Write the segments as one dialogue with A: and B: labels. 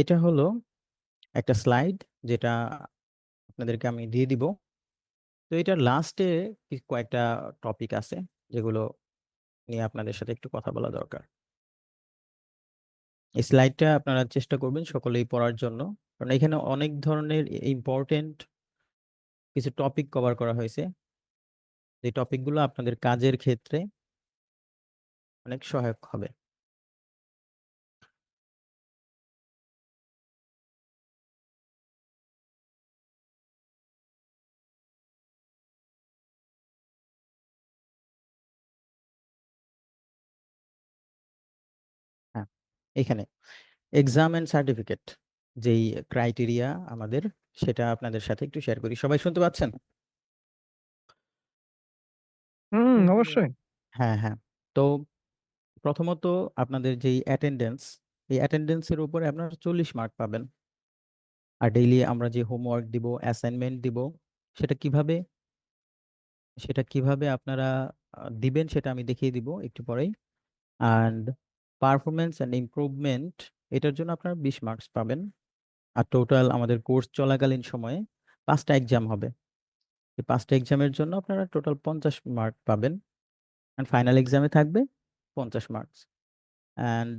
A: এটা হলো একটা স্লাইড যেটা আপনাদেরকে আমি দিয়ে দিব। তো এটার লাস্টে কয়েকটা টপিক আছে যেগুলো নিয়ে আপনাদের সাথে একটু কথা বলা দরকার। এই স্লাইডটা আপনারা চেষ্টা করবেন সকলেই পড়ার জন্য, কারণ এখানে অনেক ধরনের ইম্পর্টেন্ট কিছু টপিক কভার করা হয়েছে, যে টপিকগুলো আপনাদের কাজের ক্ষেত্রে অনেক সহায়ক হবে। হ্যাঁ, এখানে এক্সাম এন্ড সার্টিফিকেট যেই ক্রাইটেরিয়া আমাদের, সেটা আপনাদের সাথে একটু শেয়ার করি। সবাই শুনতে পাচ্ছেন?
B: হুম, অবশ্যই।
A: হ্যাঁ হ্যাঁ। তো প্রথমত আপনাদের যেই অ্যাটেন্ডেন্স, এই অ্যাটেন্ডেন্সের উপরে আপনারা 40 মার্ক পাবেন। আর ডেইলি আমরা যে হোমওয়ার্ক দিব, অ্যাসাইনমেন্ট দিব, সেটা কিভাবে সেটা কিভাবে আপনারা দিবেন সেটা আমি দেখিয়ে দিব একটু পরেই। অ্যান্ড পারফরমেন্স অ্যান্ড ইমপ্রুভমেন্ট, এটার জন্য আপনারা 20 মার্কস পাবেন। আর টোটাল আমাদের কোর্স চলাকালীন সময়ে 5টা এক্সাম হবে। এই 5টা এক্সামের জন্য আপনারা টোটাল 50 মার্ক পাবেন। অ্যান্ড ফাইনাল এক্সামে থাকবে 50 মার্কস। অ্যান্ড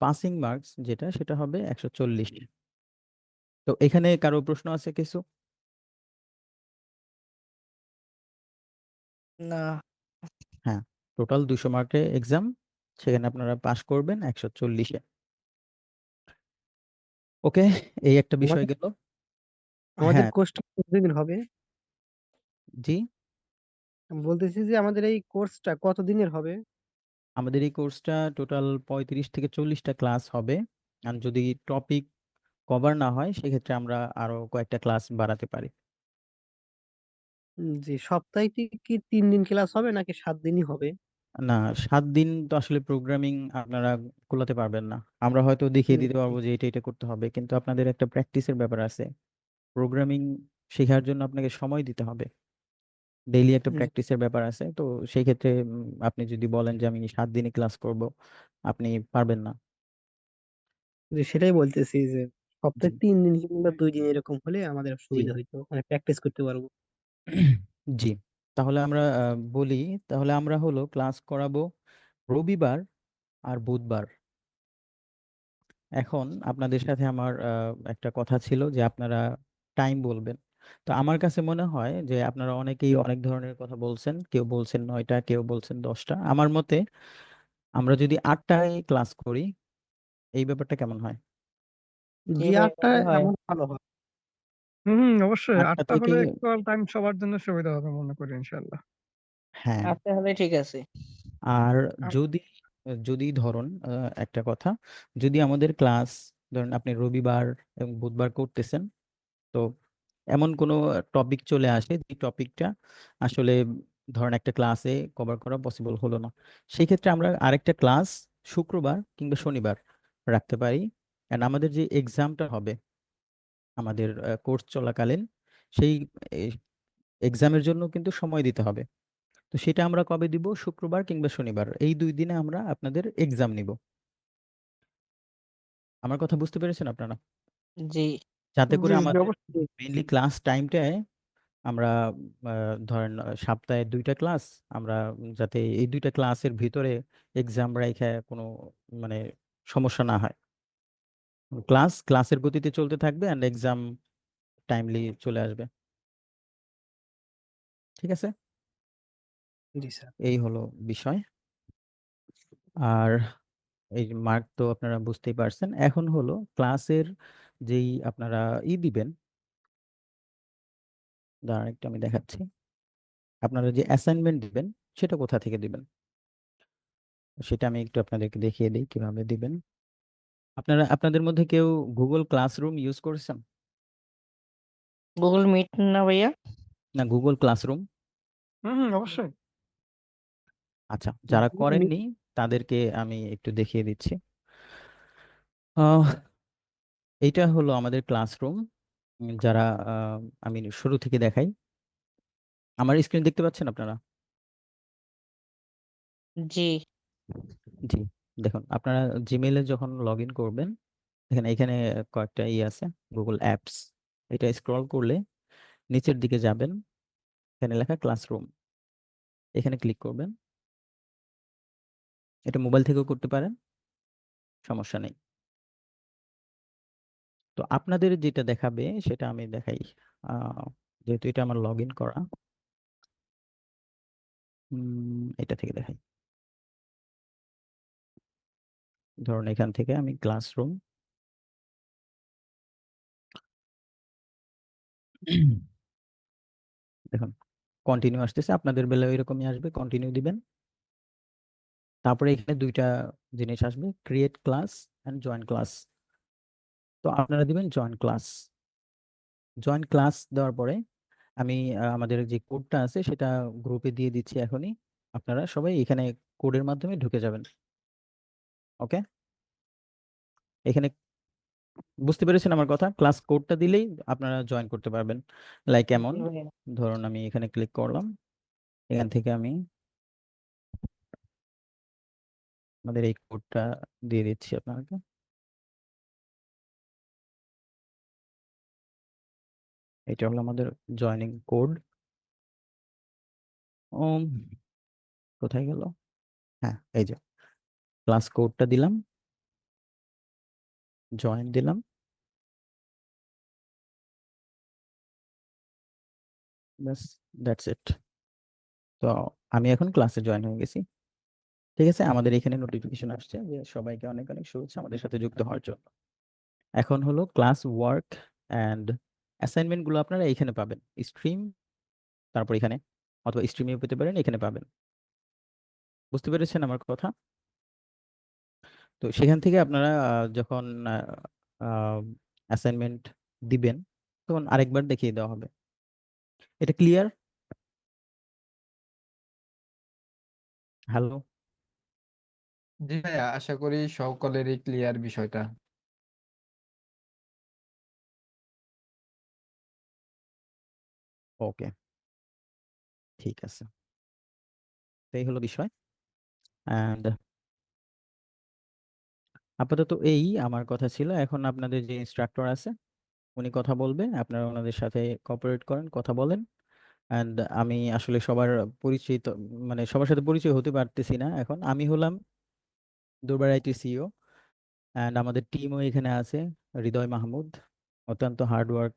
A: পাসিং মার্কস যেটা, সেটা হবে 140। তো এখানে কারো প্রশ্ন আছে কিছু?
B: না।
A: হ্যাঁ, টোটাল 200 মার্কের এক্সাম, সেখানে আপনারা পাস করবেন 140-এ। ওকে, এই একটা বিষয়
B: আমাদের
A: গেল।
B: আমাদের
A: হ্যাঁ।
B: কোর্সটা কতদিন হবে?
A: জি,
B: আমি বলতেছি যে আমাদের এই কোর্সটা কতদিনের হবে?
A: আমাদের এই কোর্সটা টোটাল 35 থেকে 40টা ক্লাস হবে। আর যদি টপিক কভার না হয় সেক্ষেত্রে আমরা আরো কয়েকটা ক্লাস বাড়াতে পারি।
B: জি, সপ্তাহে কি 3 দিন ক্লাস হবে নাকি 7 দিনই হবে?
A: না, 7 দিন তো আসলে প্রোগ্রামিং আপনারা কুলাতে পারবেন না। আমরা হয়তো দেখিয়ে
B: হুম,
A: দিতে পারবো যে এটা এটা করতে হবে, কিন্তু আপনাদের একটা প্র্যাকটিসের ব্যাপার আছে। প্রোগ্রামিং শেখার জন্য আপনাকে সময় দিতে হবে, ডেইলি একটা
B: জি,
A: প্র্যাকটিসের ব্যাপার আছে। তো সেই ক্ষেত্রে আপনি যদি বলেন যে আমি 7 দিনই ক্লাস করব, আপনি পারবেন না।
B: জি, সেটাই বলতেছি যে
A: জি
B: সপ্তাহে 3 দিন কিংবা 2 দিন এরকম হলে আমাদের
A: জি।
B: সুবিধা হইতো, মানে প্র্যাকটিস করতে পারবো।
A: জি, তাহলে আমরা বলি, তাহলে আমরা হলো ক্লাস করাবো রবিবার আর বুধবার। এখন আপনাদের সাথে আমার একটা কথা ছিল যে আপনারা টাইম বলবেন। তো আমার কাছে মনে হয় যে আপনারা অনেকেই অনেক ধরনের কথা বলছেন, কেউ বলছেন 9টা, কেউ বলছেন 10টা। আমার মতে আমরা যদি 8টায় ক্লাস করি, এই ব্যাপারটা কেমন হয়?
C: জি
B: জি,
C: ভাই,
B: 8টা
C: ভালো হয়।
B: আমার ভালো হয়।
D: হুম, অবশ্যই।
A: 8টা
D: ৮টা
A: থেকে,
D: হলে একটু টাইম সবার জন্য সুবিধা হবে মনে করি ইনশাআল্লাহ।
A: হ্যাঁ।
C: ৮টা হলে ঠিক আছে।
A: আর
D: আম
A: যদি যদি ধরুন একটা কথা, যদি আমাদের ক্লাস, ধরুন আপনি রবিবার এবং বুধবার করতেছেন, তো এমন কোনো টপিক চলে আসে যে টপিকটা আসলে ধরেন একটা ক্লাসে কভার করা পসিবল হলো না, সেই ক্ষেত্রে আমরা আরেকটা ক্লাস শুক্রবার কিংবা শনিবার রাখতে পারি। এন্ড আমাদের যে এক্সামটা হবে আমাদের কোর্স চলাকালীন, সেই এক্সামের জন্য কিন্তু সময় দিতে হবে। তো সেটা আমরা কবে দিব? শুক্রবার কিংবা শনিবার, এই 2 দিনে আমরা আপনাদের এক্সাম নিব। আমার কথা বুঝতে পেরেছেন আপনারা?
C: জি।
A: যাতে করে
D: জি, জি,
A: আমাদের
D: অবশ্যই।
A: মেইনলি ক্লাস টাইমটায় আমরা ধরেন সপ্তাহে 2টা ক্লাস, আমরা যাতে এই 2টা ক্লাসের ভিতরে এক্সাম রাইখা কোনো মানে সমস্যা না হয়। ক্লাসের গতিতে চলতে থাকবে অ্যান্ড এক্সাম টাইমলি চলে আসবে। ঠিক আছে,
B: জি স্যার।
A: এই হলো বিষয়। আর এই মার্ক তো আপনারা বুঝতেই পারছেন। এখন হলো ক্লাসের যেই আপনারা দিবেন, দাঁড়ান একটু আমি দেখাচ্ছি। আপনারা যে অ্যাসাইনমেন্ট দিবেন সেটা কোথা থেকে দিবেন, সেটা আমি একটু আপনাদেরকে দেখিয়ে দিই কিভাবে দিবেন। আপনারা আপনাদের মধ্যে কেউ গুগল ক্লাসরুম ইউজ করেছেন?
C: গুগল মিট না ভাইয়া?
A: না, গুগল ক্লাসরুম।
D: হুম, হুম, অবশ্যই।
A: আচ্ছা, যারা
B: Google Meet।
A: করেননি তাদেরকে আমি একটু দেখিয়ে দিচ্ছি। আহ, এইটা হলো আমাদের ক্লাসরুম। যারা আমি শুরু থেকে দেখাই। আমার স্ক্রিন দেখতে পাচ্ছেন আপনারা?
C: জি।
A: জি, দেখুন আপনারা জিমেইলে যখন লগ ইন করবেন, এখানে এখানে কয়েকটা আছে, গুগল অ্যাপস। এটা স্ক্রল করলে নিচের দিকে যাবেন, এখানে লেখা ক্লাসরুম, এখানে ক্লিক করবেন। এটা মোবাইল থেকেও করতে পারেন, সমস্যা নেই। তো আপনাদের যেটা দেখাবে সেটা আমি দেখাই। যেহেতু এটা আমার লগ ইন করা, এটা থেকে দেখাই। ধরুন এখান থেকে আমি ক্লাসরুম, দেখুন কন্টিনিউ আসতেছে, আপনাদের বেলায় এরকমই আসবে, কন্টিনিউ দিবেন। তারপরে এখানে দুইটা জিনিস আসবে, create class and join class. তো আপনারা দিবেন জয়েন ক্লাস। জয়েন ক্লাস দেওয়ার পরে আমি আমাদের যে কোডটা আছে সেটা গ্রুপে দিয়ে দিচ্ছি এখনই। আপনারা সবাই এখানে কোডের মাধ্যমে ঢুকে যাবেন। ওকে, এখানে বুঝতে পেরেছেন আমার কথা? ক্লাস কোডটা দিলেই আপনারা জয়েন করতে পারবেন। লাইক
C: জি
A: এমন,
C: ভাইয়া।
A: ধরুন আমি এখানে ক্লিক করলাম, এখান থেকে আমি আমাদের এই কোডটা দিয়ে দিচ্ছি আপনাকে। এটা হলো আমাদের জয়েনিং কোড। কোথায় গেল? হ্যাঁ, এই যে ক্লাস কোডটা দিলাম, জয়েন দিলাম, ব্যাস, দ্যাটস ইট। তো আমি এখন ক্লাসে জয়েন হয়ে গেছি। ঠিক আছে, আমাদের এখানে নোটিফিকেশন আসছে যে সবাইকে অনেক অনেক শুভেচ্ছা আমাদের সাথে যুক্ত হওয়ার জন্য। এখন হলো ক্লাস ওয়ার্ক অ্যান্ড অ্যাসাইনমেন্ট গুলো আপনারা এখানে পাবেন, স্ট্রিম, তারপর এখানে, অথবা স্ট্রিমেও পেতে পারেন, এখানে পাবেন। বুঝতে পেরেছেন আমার কথা? তো সেখান থেকে আপনারা যখন অ্যাসাইনমেন্ট দিবেন তখন আরেকবার দেখিয়ে দেওয়া হবে। এটা ক্লিয়ার? হ্যালো?
E: জি ভাইয়া, আশা করি সকলেরই ক্লিয়ার বিষয়টা।
A: ওকে, ঠিক আছে। তো এই হলো বিষয়। অ্যান্ড আপাতত এই আমার কথা ছিল। এখন আপনাদের যে ইনস্ট্রাক্টর আছে উনি কথা বলবে, আপনারা ওনাদের সাথে কোঅপারেট করেন, কথা বলেন। অ্যান্ড আমি আসলে সবার পরিচিত, মানে সবার সাথে পরিচয় হতে পারতেছি না এখন। আমি হলাম দুর্বার আইটি সিইও, অ্যান্ড আমাদের টিমও এখানে আছে, হৃদয় মাহমুদ, অত্যন্ত হার্ড ওয়ার্ক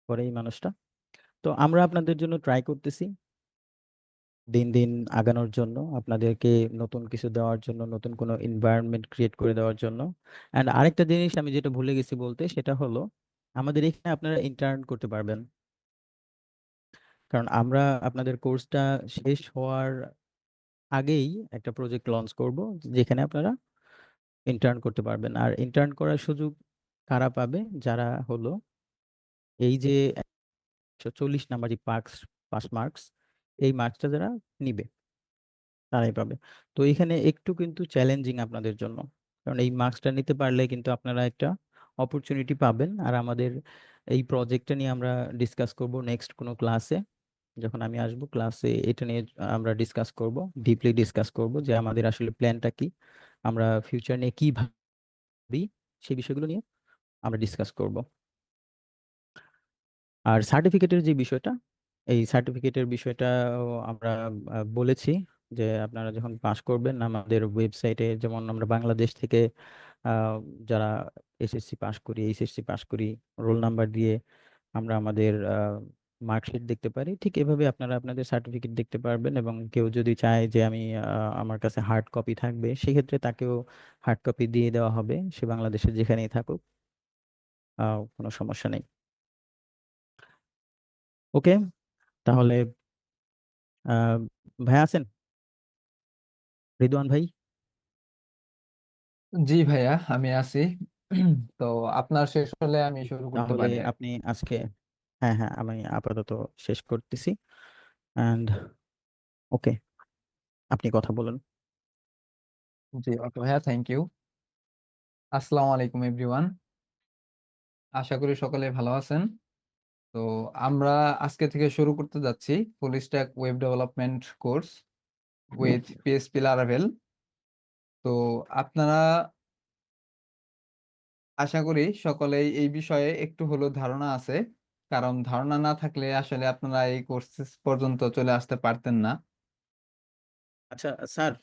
A: করে এই মানুষটা। তো আমরা আপনাদের জন্য ট্রাই করতেছি দিন দিন আগানোর জন্য, আপনাদেরকে নতুন কিছু দেওয়ার জন্য, নতুন কোনো এনভায়রনমেন্ট ক্রিয়েট করে দেওয়ার জন্য। অ্যান্ড আরেকটা জিনিস আমি যেটা ভুলে গেছি বলতে, সেটা হলো আমাদের এখানে আপনারা ইন্টার্ন করতে পারবেন। কারণ আমরা আপনাদের কোর্সটা শেষ হওয়ার আগেই একটা প্রজেক্ট লঞ্চ করব, যেখানে আপনারা ইন্টার্ন করতে পারবেন। আর ইন্টার্ন করার সুযোগ কারা পাবে? যারা হলো এই যে 140 নাম্বার যে পাস মার্কস, এই মার্কসটা যারা নিবে তারাই পাবে। তো এখানে একটু কিন্তু চ্যালেঞ্জিং আপনাদের জন্য, কারণ এই মার্কসটা নিতে পারলে কিন্তু আপনারা একটা অপরচুনিটি পাবেন। আর আমাদের এই প্রজেক্টটা নিয়ে আমরা ডিসকাস করব নেক্সট কোনো ক্লাসে, যখন আমি আসব ক্লাসে এটা নিয়ে আমরা ডিসকাস করব, ডিপলি ডিসকাস করব যে আমাদের আসলে প্ল্যানটা কি, আমরা ফিউচার নিয়ে কি ভাবি, সেই বিষয়গুলো নিয়ে আমরা ডিসকাস করব। আর সার্টিফিকেটের যে বিষয়টা, এই সার্টিফিকেটের বিষয়টাও আমরা বলেছি যে আপনারা যখন পাস করবেন আমাদের ওয়েবসাইটে, যেমন আমরা বাংলাদেশ থেকে আহ, যারা এসএসসি পাস করি, এইচএসসি পাস করি, রোল নাম্বার দিয়ে আমরা আমাদের মার্কশিট দেখতে পারি, ঠিক এভাবে আপনারা আপনাদের সার্টিফিকেট দেখতে পারবেন। এবং কেউ যদি চায় যে আমি আমার কাছে হার্ড কপি থাকবে, সেক্ষেত্রে তাকেও হার্ড কপি দিয়ে দেওয়া হবে, সে বাংলাদেশের যেখানেই থাকুক, কোনো সমস্যা নেই। ওকে, তাহলে আহ ভাই আছেন? রিদওয়ান ভাই?
E: জি ভাইয়া, আমি আছি। তো আপনার শেষ হলে আমি শুরু করতে
A: তাহলে
E: পারি।
A: আপনি আজকে, হ্যাঁ হ্যাঁ, আমি আপাতত শেষ করতেছি। অ্যান্ড ওকে, আপনি কথা বলুন।
E: জি ওকে ভাইয়া, থ্যাংক ইউ। আসসালামু আলাইকুম এভরিওয়ান, আশা করি সকলে ভালো আছেন। তো আমরা আজকে থেকে শুরু করতে যাচ্ছি full stack web development course with PHP Laravel. তো আপনারা আশা করি সকলেই এই বিষয়ে একটু হলেও ধারণা আছে। কারণ ধারণা না থাকলে আসলে আপনারা এই কোর্স পর্যন্ত চলে আসতে পারতেন না।
A: আচ্ছা স্যার,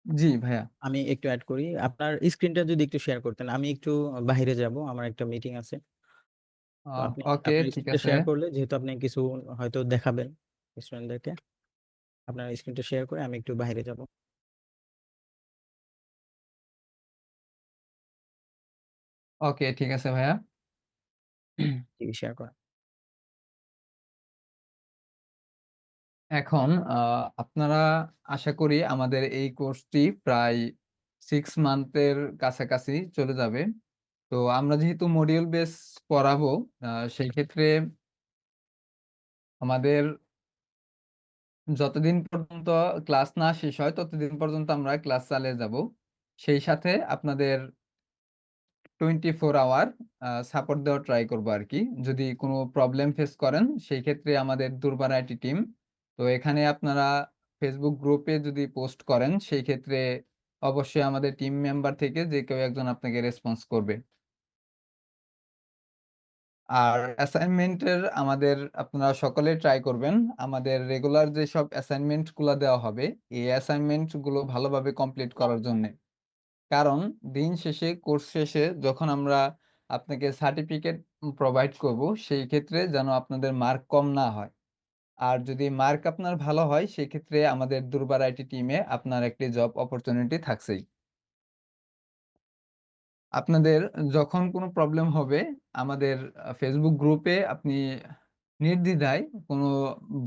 E: জি ভাইয়া।
A: আমি একটু অ্যাড করি। আপনার স্ক্রিনটা যদি একটু শেয়ার করতেন, আমি একটু বাইরে যাব, আমার একটা মিটিং আছে। তো আপনি
E: ওকে,
A: আপনার
E: ঠিক
A: স্ক্রিনটা
E: আছে।
A: শেয়ার করলে, যেহেতু আপনি কিছু হয়তো দেখাবেন স্টুডেন্টদেরকে, আপনার স্ক্রিনটা শেয়ার করে আমি একটু বাইরে যাব।
E: ওকে, ঠিক আছে ভাইয়া।
A: টিভি শেয়ার করা।
E: এখন আপনারা আশা করি আমাদের এই কোর্সটি প্রায় 6 মান্থের কাছাকাছি চলে যাবে। তো আমরা যেহেতু মডিউল বেস পড়াবো, সেই ক্ষেত্রে আমাদের যতদিন পর্যন্ত ক্লাস না শেষ হয় ততদিন পর্যন্ত আমরা ক্লাস চালিয়ে যাব। সেই সাথে আপনাদের 24 আওয়ার সাপোর্ট দেওয়ার ট্রাই করব আরকি। যদি কোনো প্রবলেম ফেস করেন সেই ক্ষেত্রে আমাদের দুর্বার আইটি টিম, তো এখানে আপনারা ফেসবুক গ্রুপে যদি পোস্ট করেন সেই ক্ষেত্রে অবশ্যই আমাদের টিম মেম্বার থেকে যে কেউ একজন আপনাকে রেসপন্স করবে। আর অ্যাসাইনমেন্টের আমাদের আপনারা সকলেই ট্রাই করবেন। আমাদের রেগুলার যেসব অ্যাসাইনমেন্ট গুলা দেওয়া হবে, এই অ্যাসাইনমেন্ট গুলো ভালোভাবে কমপ্লিট করার জন্যে। কারণ দিন শেষে কোর্স শেষে যখন আমরা আপনাকে সার্টিফিকেট প্রোভাইড করব, সেই ক্ষেত্রে যেন আপনাদের মার্ক কম না হয়। আর যদি মার্ক আপনার ভালো হয়, সেক্ষেত্রে আমাদের দুর্বার আইটি টিমে আপনার একটি জব অপরচুনিটি থাকছেই। আপনাদের যখন কোনো প্রবলেম হবে, আমাদের ফেসবুক গ্রুপে আপনি নির্দ্বিধায় কোনো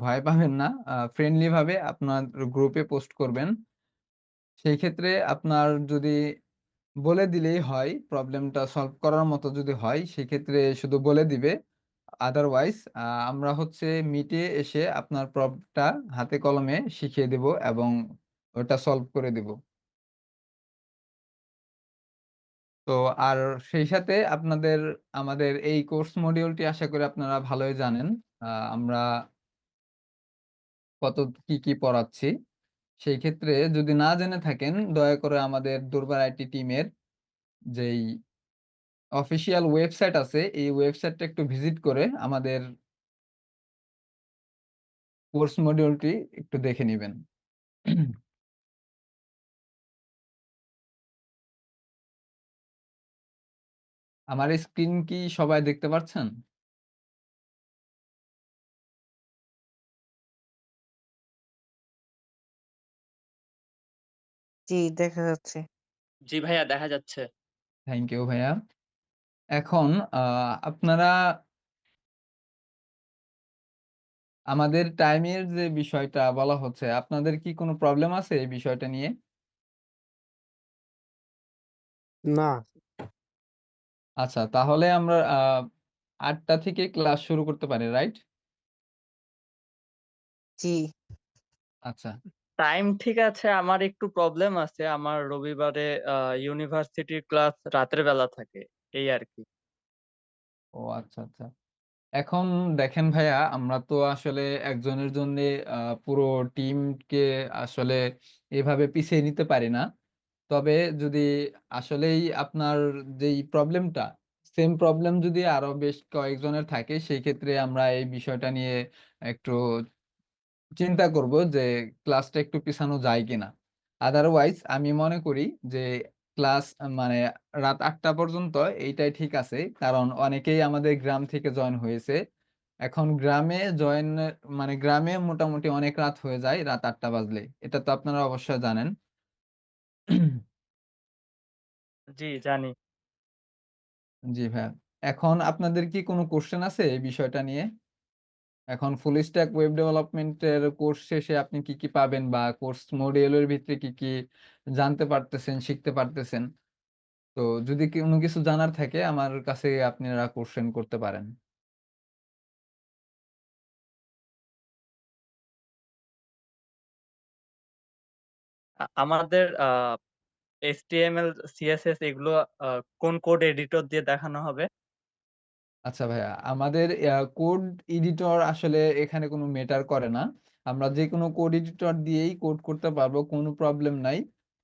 E: ভয় পাবেন না। ফ্রেন্ডলি ভাবে আপনার গ্রুপে পোস্ট করবেন। সেই ক্ষেত্রে আপনার যদি বলে দিলেই হয়, প্রবলেমটা সলভ করার মতো যদি হয়, সেক্ষেত্রে শুধু বলে দিবে। আদারওয়াইজ আমরা হচ্ছে মিটে এসে আপনার প্রবটা হাতে কলমে শিখিয়ে দিব এবং ওটা সলভ করে দিব। তো আর সেই সাথে আপনাদের আমাদের এই কোর্স মডিউলটি আশা করি আপনারা ভালোই জানেন। আমরা কত কি পড়াচ্ছি। সেই ক্ষেত্রে যদি না জেনে থাকেন, দয়া করে আমাদের দুর্বার আইটি টিমের যেই অফিসিয়াল ওয়েবসাইট আছে, এই ওয়েবসাইটটা একটু ভিজিট করে আমাদের কোর্স মডিউলটি একটু দেখে নিবেন। আমার স্ক্রিন কি সবাই দেখতে পাচ্ছেন?
C: জি, দেখা যাচ্ছে।
F: জি ভাইয়া, দেখা যাচ্ছে।
E: থ্যাংক ইউ ভাইয়া। এখন আপনারা আমাদের টাইমের যে বিষয়টা বলা হচ্ছে, আপনাদের কি কোনো প্রবলেম আছে এই বিষয়টা নিয়ে?
B: না।
E: আচ্ছা, তাহলে আমরা ৮টা থেকে ক্লাস শুরু করতে পারি, রাইট?
C: জি।
E: আচ্ছা।
F: টাইম ঠিক আছে, আমার একটু প্রবলেম আছে। আমার রবিবারে ইউনিভার্সিটির ক্লাস রাতের বেলা থাকে। এই আরকি।
E: ও আচ্ছা, আচ্ছা। এখন দেখেন ভাইয়া, আমরা তো আসলে একজনের জন্যে পুরো টিমকে আসলে এভাবে পিছিয়ে নিতে পারি না। তবে যদি আসলেই আপনার যেই প্রবলেমটা, সেম প্রবলেম যদি আরো বেশ কয়েকজনের থাকে, সেই ক্ষেত্রে আমরা এই বিষয়টা নিয়ে একটু চিন্তা করব যে ক্লাসটা একটু পিছানো যায় কিনা। আদারওয়াইজ আমি মনে করি যে ক্লাস মানে রাত ৮টা পর্যন্ত এইটাই ঠিক আছে। কারণ অনেকেই আমাদের গ্রাম থেকে জয়েন হয়েছে। এখন গ্রামে জয়েন মানে গ্রামে মোটামুটি অনেক রাত হয়ে যায় রাত ৮টা বাজলে। এটা তো আপনারা অবশ্যই জানেন।
F: জি, জানি।
E: জি ভাইয়া। এখন আপনাদের কি কোনো কোয়েশ্চেন আছে এই বিষয়টা নিয়ে? এখন ফুল স্ট্যাক ওয়েব ডেভেলপমেন্ট এর কোর্স শেষে আপনি কি পাবেন বা কোর্স মডিউলের ভিতরে কি জানতে পারতেছেন, শিখতে পারতেছেন? তো যদি কোনো কিছু জানার থাকে আমার কাছে আপনারা কোয়েশ্চেন করতে পারেন।
F: আমাদের HTML, CSS এগুলো আ কোন কোড এডিটর দিয়ে দেখানো হবে?
E: আচ্ছা ভাইয়া, আমাদের কোড এডিটর আসলে এখানে কোনো ম্যাটার করে না। আমরা যেকোনো কোড এডিটর দিয়েই কোড করতে পারবো, কোনো প্রবলেম নাই।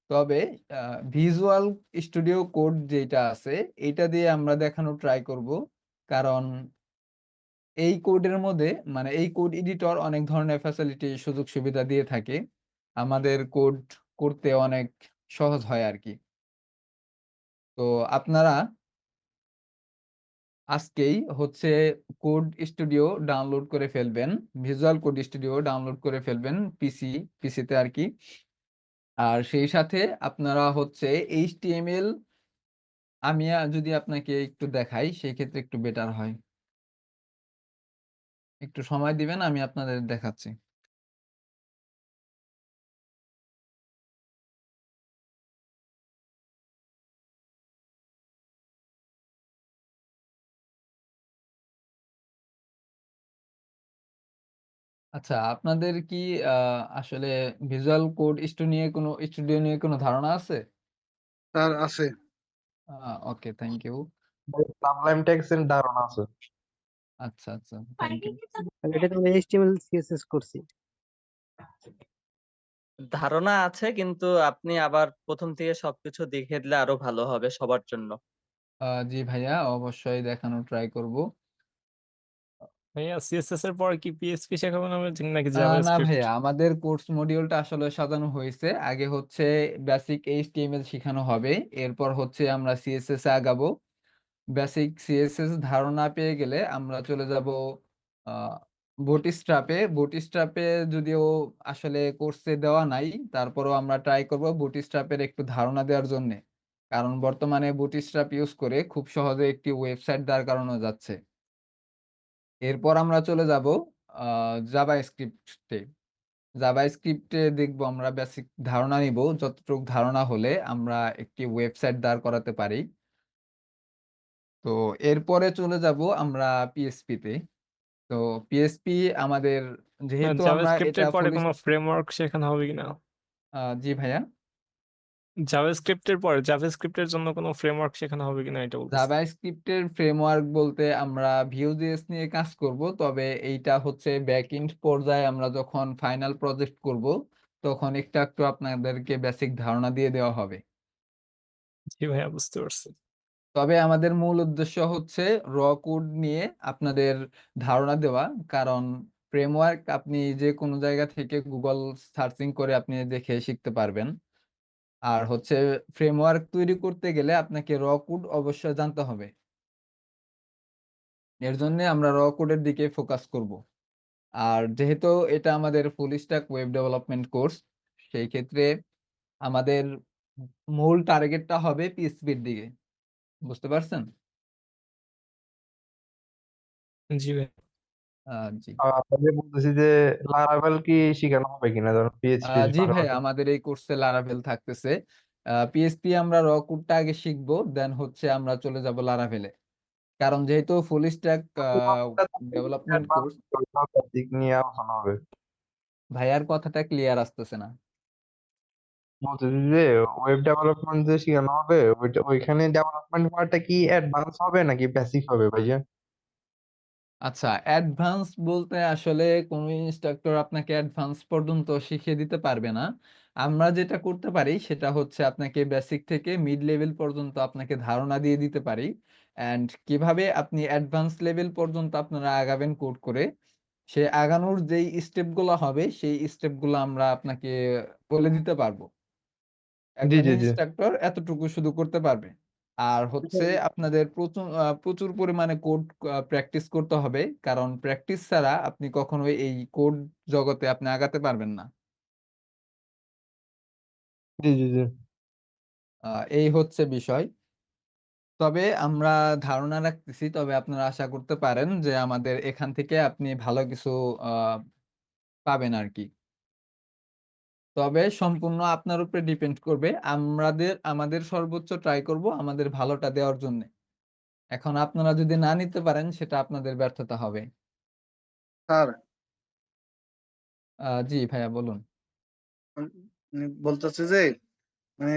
E: তবে ভিজুয়াল স্টুডিও কোড যেটা আছে এটা দিয়ে আমরা দেখানো ট্রাই করব, কারণ এই কোডের মধ্যে মানে এই কোড এডিটর অনেক ধরনের ফ্যাসিলিটি সুযোগ সুবিধা দিয়ে থাকে, আমাদের কোড করতে অনেক সহজ হয় আর কি। তো আপনারা আজকেই হচ্ছে কোড স্টুডিও ডাউনলোড করে ফেলবেন, ভিজুয়াল কোড স্টুডিও ডাউনলোড করে ফেলবেন পিসিতে আর কি। আর সেই সাথে আপনারা হচ্ছে এইচটিএমএল আমি যদি আপনাকে একটু দেখাই সেই ক্ষেত্রে একটু বেটার হয়। একটু সময় দিবেন, আমি আপনাদের দেখাচ্ছি। আচ্ছা, আপনাদের কি আসলে ভিজুয়াল কোড স্টুডিও নিয়ে কোনো ধারণা আছে?
G: স্যার আছে।
E: ওকে, থ্যাংক ইউ।
G: সাবলাইম টেক্সটের ধারণা আছে।
E: আচ্ছা আচ্ছা, থ্যাংক ইউ।
B: এটা তো HTML CSS করছি।
F: ধারণা আছে, কিন্তু আপনি আবার প্রথম থেকে সবকিছু দেখিয়ে দিলে আরো ভালো হবে সবার জন্য।
E: জি ভাইয়া, অবশ্যই দেখানোর ট্রাই করব।
H: ভাইয়া সিএসএস এর পর কি পিএইচপি শেখাবেন নাকি
E: না
H: জাভাস্ক্রিপ্ট?
E: ভাইয়া, আমাদের কোর্স মডিউলটা আসলে সাজানো হয়েছে, আগে হচ্ছে বেসিক এইচটিএমএল শেখানো হবে, এরপর হচ্ছে আমরা সিএসএস এ আগাবো। বেসিক সিএসএস ধারণা পেয়ে গেলে আমরা চলে যাব বুটস্ট্র্যাপে যদিও আসলে কোর্সে দেওয়া নাই, তারপরেও আমরা ট্রাই করব বুটস্ট্র্যাপের একটু ধারণা দেওয়ার জন্য, কারণ বর্তমানে বুটস্ট্র্যাপ ইউজ করে খুব সহজে একটি ওয়েবসাইট দাঁড় করানো যাচ্ছে। এরপর আমরা চলে যাব জাভাস্ক্রিপ্টে দেখবো, আমরা বেসিক ধারণা নিব, যতটুকু ধারণা হলে আমরা একটি ওয়েবসাইট দাঁড় করাতে পারি। তো এরপরে চলে যাব আমরা পিএসপি তে। তো পিএসপি আমাদের, যেহেতু আমরা এটা
H: জাভাস্ক্রিপ্টের পরে
E: ফুল
H: কোনো ফ্রেমওয়ার্ক শেখানো হবে কিনা?
E: জি ভাইয়া,
H: জাভাস্ক্রিপ্টের জন্য কোনো ফ্রেমওয়ার্ক শেখানো হবে কিনা এটা বলতেছি।
E: জাভাস্ক্রিপ্টের ফ্রেমওয়ার্ক বলতে আমরা ভিউজেস নিয়ে কাজ করব, তবে এইটা হচ্ছে ব্যাকএন্ড পর্যায়ে আমরা যখন ফাইনাল প্রজেক্ট করব তখন একটু একটু আপনাদেরকে বেসিক ধারণা দিয়ে দেওয়া হবে।
H: জি ভাইয়া, বুঝতে পারছি।
E: তবে আমাদের মূল উদ্দেশ্য হচ্ছে র কোড নিয়ে আপনাদের ধারণা দেওয়া, কারণ ফ্রেমওয়ার্ক আপনি যে কোনো জায়গা থেকে গুগল সার্চিং করে আপনি দেখে শিখতে পারবেন। আর হচ্ছে ফ্রেমওয়ার্ক তৈরি করতে গেলে আপনাকে র কোড অবশ্যই জানতে হবে, এর জন্য আমরা র কোডের দিকে ফোকাস করব। আর যেহেতু এটা আমাদের full stack web development course, সেই ক্ষেত্রে আমাদের মূল টার্গেটটা হবে পিএইচপির দিকে, বুঝতে পারছেন?
H: জি ভাই।
E: জি
G: তাহলে বলতেছি যে লারাভেল কি শেখানো হবে কিনা, ধরুন পিএইচপি
E: জি ভাই, আমাদের এই কোর্সে লারাভেল থাকতেছে। পিএইচপি আমরা র কোডটা আগে শিখবো, দেন হচ্ছে আমরা চলে যাব লারাভেলে, কারণ যেহেতু ফুল স্ট্যাক ডেভেলপমেন্ট কোর্স।
G: দিক নিয়ে আলোচনা হবে।
E: ভাইয়ার কথাটা ক্লিয়ার আসতেছে না।
G: বলতেছি যে ওয়েব ডেভেলপমেন্ট যে শেখানো হবে ওইখানে ডেভেলপমেন্ট পার্টটা কি অ্যাডভান্স হবে নাকি বেসিক হবে ভাইয়া?
E: আচ্ছা, অ্যাডভান্স বলতে আসলে কোনো ইনস্ট্রাক্টর আপনাকে অ্যাডভান্স পর্যন্ত শিখিয়ে দিতে পারবে না। আমরা যেটা করতে পারি সেটা হচ্ছে আপনাকে বেসিক থেকে মিড লেভেল পর্যন্ত আপনাকে ধারণা দিয়ে দিতে পারি, অ্যান্ড কিভাবে আপনি অ্যাডভান্স লেভেল পর্যন্ত আপনারা আগাবেন কোড করে, সে আগানোর যেই স্টেপগুলো হবে সেই স্টেপগুলো আমরা আপনাকে বলে দিতে পারবো।
G: জি
E: একজন
G: জি জি
E: ইনস্ট্রাক্টর এতটুকু শুধু করতে পারবে। আর হচ্ছে আপনাদের প্রচুর পরিমাণে কোড প্র্যাকটিস করতে হবে, কারণ প্র্যাকটিস ছাড়া আপনি কখনোই এই কোড জগতে আপনি আগাতে পারবেন না।
G: জি জি জি
E: এই হচ্ছে বিষয়। তবে আমরা ধারণা রাখতেছি, তবে আপনারা আশা করতে পারেন যে আমাদের এখান থেকে আপনি ভালো কিছু পাবেন আর কি। তবে সম্পূর্ণ আপনার উপরে ডিপেন্ড করবে, আমাদের সর্বোচ্চ ট্রাই করব আমাদের ভালোটা দেওয়ার জন্য। এখন আপনারা যদি না নিতে পারেন সেটা আপনাদের ব্যর্থতা হবে।
G: স্যার,
E: জি ভাইয়া, বলুন।
G: বলতেছে যে মানে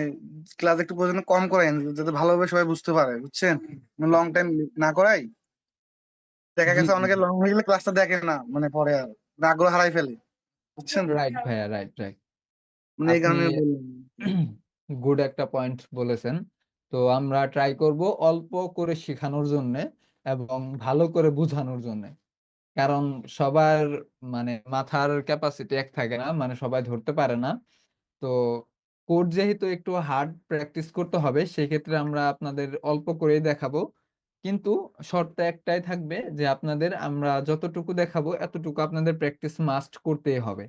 G: ক্লাস একটু পর্যন্ত কম করাইন যাতে ভালোভাবে সবাই বুঝতে পারে, বুঝছেন? লং টাইম না করাই, দেখা
E: জি
G: গেছে
E: জি,
G: অনেকে লং হয়ে গেলে ক্লাসটা দেখে না, মানে পরে আর আগ্রহ হারাই ফেলে, বুঝছেন?
E: রাইট ভাইয়া, রাইট রাইট।
G: মানে এই
E: আপনি
G: কারণে বললাম।
E: গুড একটা পয়েন্ট বলেছেন। তো আমরা ট্রাই করব অল্প করে শেখানোর জন্য এবং ভালো করে বোঝানোর জন্য। কারণ সবার মানে মাথার ক্যাপাসিটি এক থাকে না, মানে সবাই ধরতে পারে না। তো কোড যেহেতু একটু হার্ড প্র্যাকটিস করতে হবে, সেক্ষেত্রে আমরা আপনাদের অল্প করেই দেখাবো। কিন্তু শর্ত একটাই থাকবে যে আপনাদের আমরা যতটুকু দেখাবো এতটুকু আপনাদের প্র্যাকটিস মাস্ট করতেই হবে।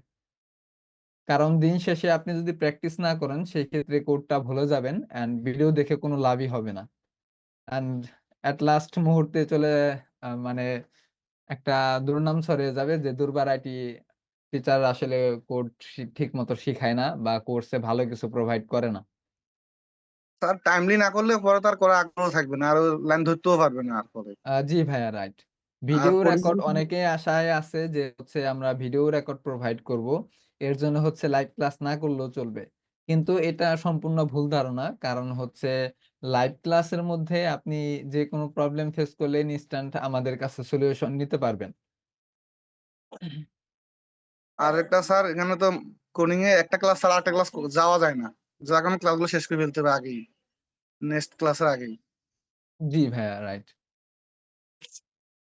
E: কারণ দিন শেষে আপনি যদি প্র্যাকটিস না করেন সেই ক্ষেত্রে কোডটা ভুলে যাবেন এন্ড ভিডিও দেখে কোনো লাভই হবে না। এন্ড এট লাস্ট মুহূর্তে চলে মানে একটা দুর্নাম ছড়িয়ে যাবে যে দুর্বার আইটি টিচার আসলে কোড ঠিক মতো শিখায় না বা কোর্সে ভালো কিছু প্রোভাইড করে না।
I: স্যার টাইমলি না করলে পরে তার করার আগ্রহ থাকবে না, আর লাইন ধরতেও পারবে না আর পরে।
E: জি ভাইয়া, রাইট।
I: আর
E: ভিডিও
I: পরে
E: রেকর্ড অনেকে আশায় আছে যে হচ্ছে আমরা ভিডিও রেকর্ড প্রোভাইড করব, এর জন্য হচ্ছে লাইভ ক্লাস না করলেও চলবে। কিন্তু এটা সম্পূর্ণ ভুল ধারণা। কারণ হচ্ছে লাইভ ক্লাসের মধ্যে আপনি যে কোনো প্রবলেম ফেস করলে ইনস্ট্যান্ট আমাদের কাছে সলিউশন নিতে পারবেন।
I: আর একটা স্যার, এখানে তো কোডিং এ একটা ক্লাস ছাড়া আরেকটা ক্লাস যাওয়া যায় না, যার কারণে ক্লাসগুলো শেষ করে ফেলতে হবে আগেই, নেক্সট ক্লাসের আগেই।
E: জি ভাইয়া, রাইট।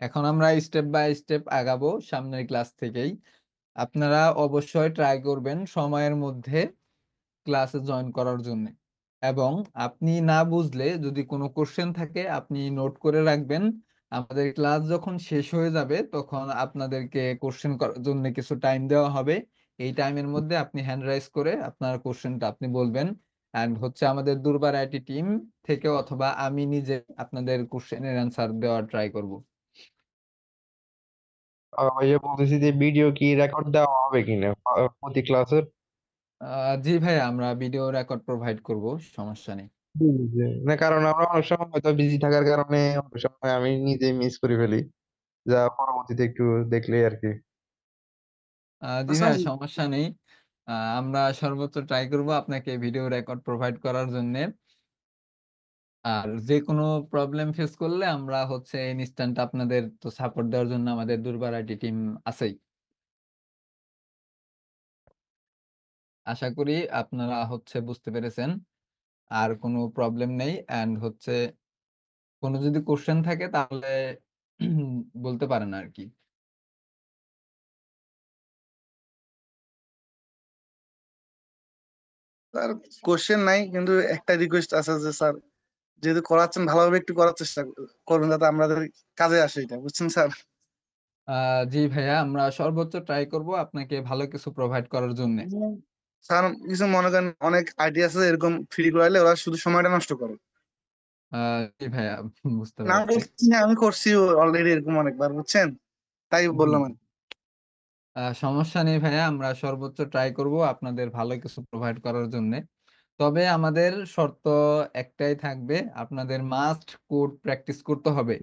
E: এখন আমরা স্টেপ বাই স্টেপ আগাবো সামনের ক্লাস থেকেই। আপনারা অবশ্যই ট্রাই করবেন সময়ের মধ্যে ক্লাসে জয়েন করার জন্য। এবং আপনি না বুঝলে যদি কোনো কোশ্চেন থাকে আপনি নোট করে রাখবেন। আমাদের ক্লাস যখন শেষ হয়ে যাবে তখন আপনাদেরকে কোশ্চেন করার জন্য কিছু টাইম দেওয়া হবে। এই টাইমের মধ্যে আপনি হ্যান্ড রাইজ করে আপনার কোশ্চেনটা আপনি বলবেন। অ্যান্ড হচ্ছে আমাদের দুর্বার আইটি টিম থেকে অথবা আমি নিজে আপনাদের কোশ্চেনের অ্যান্সার দেওয়ার ট্রাই করব।
G: ভাইয়া বলতেছি যে ভিডিও কি রেকর্ড দেওয়া হবে কিনা প্রতি ক্লাসের?
E: জি ভাই, আমরা ভিডিও রেকর্ড প্রোভাইড করব, সমস্যা নেই।
G: জি, জি। না, কারণ আমরা অনেক সময় হয়তো বিজি থাকার কারণে অনেক সময় আমি নিজে মিস করে ফেলি, যা পরবর্তীতে একটু দেখলে আর কি।
E: জি
I: স্যার
E: ভাই, সমস্যা নেই। আমরা সর্বোচ্চ ট্রাই করব আপনাকে ভিডিও রেকর্ড প্রোভাইড করার জন্য। আর যে কোনো প্রবলেম ফেস করলে আমরা হচ্ছে ইনস্ট্যান্ট আপনাদের তো সাপোর্ট দেওয়ার জন্য আমাদের দুর্বার আইটি টিম আছেই। আশা করি আপনারা হচ্ছে বুঝতে পেরেছেন। আর কোনো প্রবলেম নেই। এন্ড হচ্ছে কোনো যদি কোশ্চেন থাকে তাহলে বলতে পারেন আর কি।
I: স্যার কোশ্চেন নাই, কিন্তু একটা রিকোয়েস্ট আছে যে স্যার, যেহেতু করাচ্ছেন ভালোভাবে একটু করার চেষ্টা করবেন যাতে আমাদের কাজে আসে, এটা বুঝছেন স্যার।
E: জি ভাইয়া, আমরা সর্বোচ্চ ট্রাই করব আপনাকে ভালো কিছু প্রোভাইড করার জন্য।
I: স্যার কিছু মনে করেন অনেক আইডিয়া আছে এরকম ফ্রি করাইলে ওরা শুধু সময়টা নষ্ট করে।
E: জি ভাইয়া, বুঝতে
I: না
E: পারছি।
I: বলছি না, আমি করছি অলরেডি এরকম অনেকবার, বুঝছেন, তাই বললাম আর কি।
E: সমস্যা নেই ভাইয়া, আমরা সর্বোচ্চ ট্রাই করব আপনাদের ভালো কিছু প্রোভাইড করার জন্য। তবে আমাদের শর্ত একটাই থাকবে, আপনাদের মাস্ট কোড প্র্যাকটিস করতে হবে।